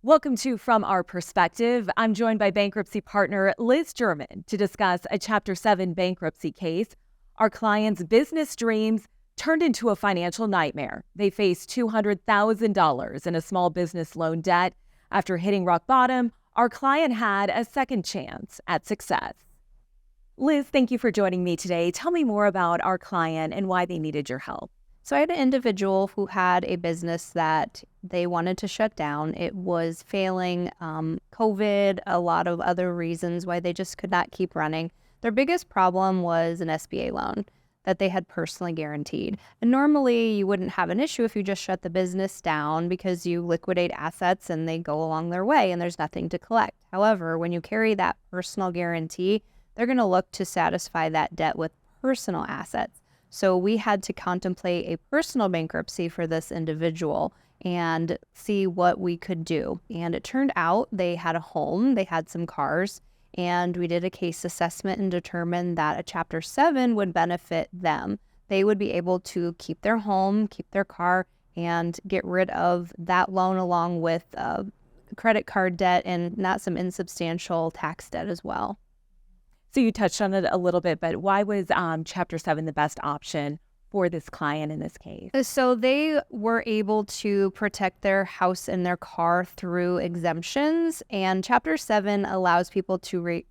Welcome to From Our Perspective. I'm joined by bankruptcy partner Liz German to discuss a Chapter 7 bankruptcy case. Our client's business dreams turned into a financial nightmare. They faced $200,000 in a small business loan debt. After hitting rock bottom, our client had a second chance at success. Liz, thank you for joining me today. Tell me more about our client and why they needed your help. So I had an individual who had a business that they wanted to shut down. It was failing, COVID, a lot of other reasons why they just could not keep running. Their biggest problem was an SBA loan that they had personally guaranteed. And normally you wouldn't have an issue if you just shut the business down because you liquidate assets and they go along their way and there's nothing to collect. However, when you carry that personal guarantee, they're going to look to satisfy that debt with personal assets. So we had to contemplate a personal bankruptcy for this individual and see what we could do. And it turned out they had a home, they had some cars, and we did a case assessment and determined that a Chapter 7 would benefit them. They would be able to keep their home, keep their car, and get rid of that loan along with credit card debt and not some insubstantial tax debt as well. So you touched on it a little bit, but why was Chapter 7 the best option for this client in this case? So they were able to protect their house and their car through exemptions, and Chapter 7 allows people to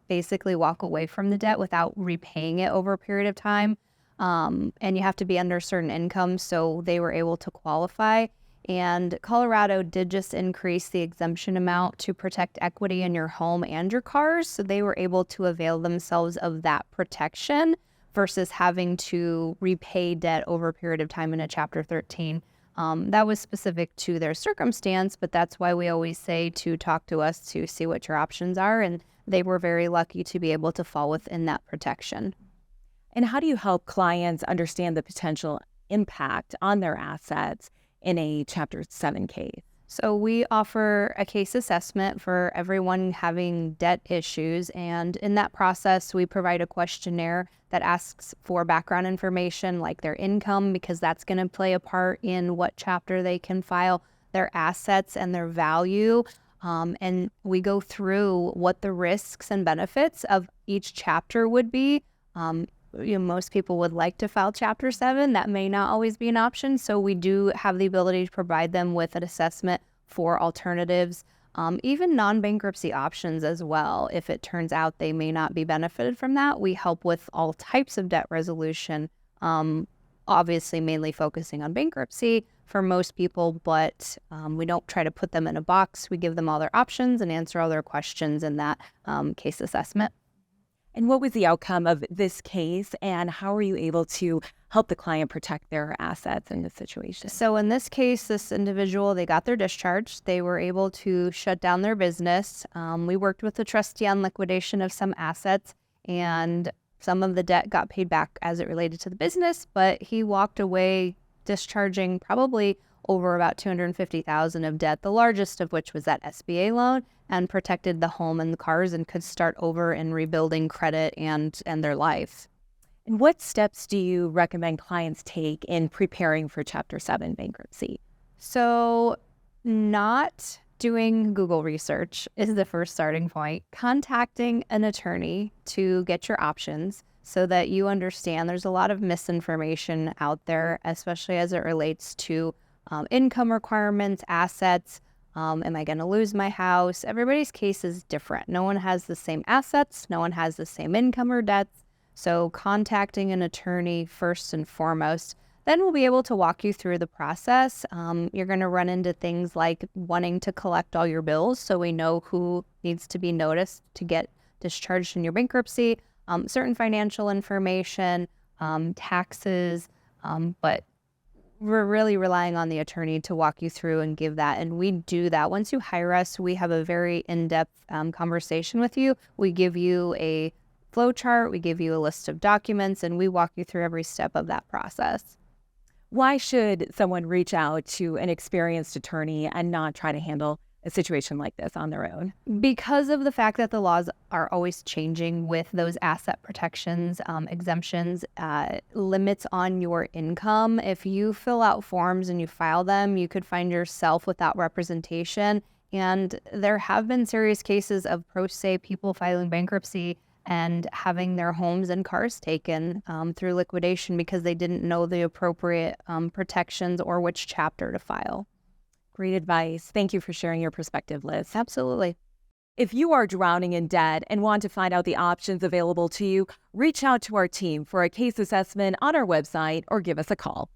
basically walk away from the debt without repaying it over a period of time. And you have to be under a certain income, so they were able to qualify. And Colorado did just increase the exemption amount to protect equity in your home and your cars. So they were able to avail themselves of that protection versus having to repay debt over a period of time in a Chapter 13. That was specific to their circumstance, but that's why we always say to talk to us to see what your options are. And they were very lucky to be able to fall within that protection. And how do you help clients understand the potential impact on their assets in a Chapter 7 case? So we offer a case assessment for everyone having debt issues. And in that process, we provide a questionnaire that asks for background information like their income, because that's going to play a part in what chapter they can file, their assets and their value. And we go through what the risks and benefits of each chapter would be. Most people would like to file Chapter 7. That may not always be an option. So we do have the ability to provide them with an assessment for alternatives, even non-bankruptcy options as well. If it turns out they may not be benefited from that, we help with all types of debt resolution, obviously mainly focusing on bankruptcy for most people, but we don't try to put them in a box. We give them all their options and answer all their questions in that case assessment. And what was the outcome of this case, and how were you able to help the client protect their assets in this situation? So in this case, this individual, they got their discharge. They were able to shut down their business. We worked with the trustee on liquidation of some assets, and some of the debt got paid back as it related to the business, but he walked away discharging probably over about $250,000 of debt, the largest of which was that SBA loan, and protected the home and the cars and could start over in rebuilding credit and their life. And what steps do you recommend clients take in preparing for Chapter 7 bankruptcy? So not doing Google research is the first starting point. Contacting an attorney to get your options so that you understand there's a lot of misinformation out there, especially as it relates to income requirements, assets. Am I going to lose my house? Everybody's case is different. No one has the same assets. No one has the same income or debts. So contacting an attorney first and foremost. Then we'll be able to walk you through the process. You're going to run into things like wanting to collect all your bills so we know who needs to be noticed to get discharged in your bankruptcy, certain financial information, taxes, but we're really relying on the attorney to walk you through and give that. And we do that. Once you hire us, we have a very in-depth conversation with you. We give you a flow chart, we give you a list of documents, and we walk you through every step of that process. Why should someone reach out to an experienced attorney and not try to handle a situation like this on their own? Because of the fact that the laws are always changing with those asset protections, exemptions, limits on your income. If you fill out forms and you file them, you could find yourself without representation And there have been serious cases of pro se people filing bankruptcy and having their homes and cars taken through liquidation because they didn't know the appropriate protections or which chapter to file. Great advice. Thank you for sharing your perspective, Liz. Absolutely. If you are drowning in debt and want to find out the options available to you, reach out to our team for a case assessment on our website or give us a call.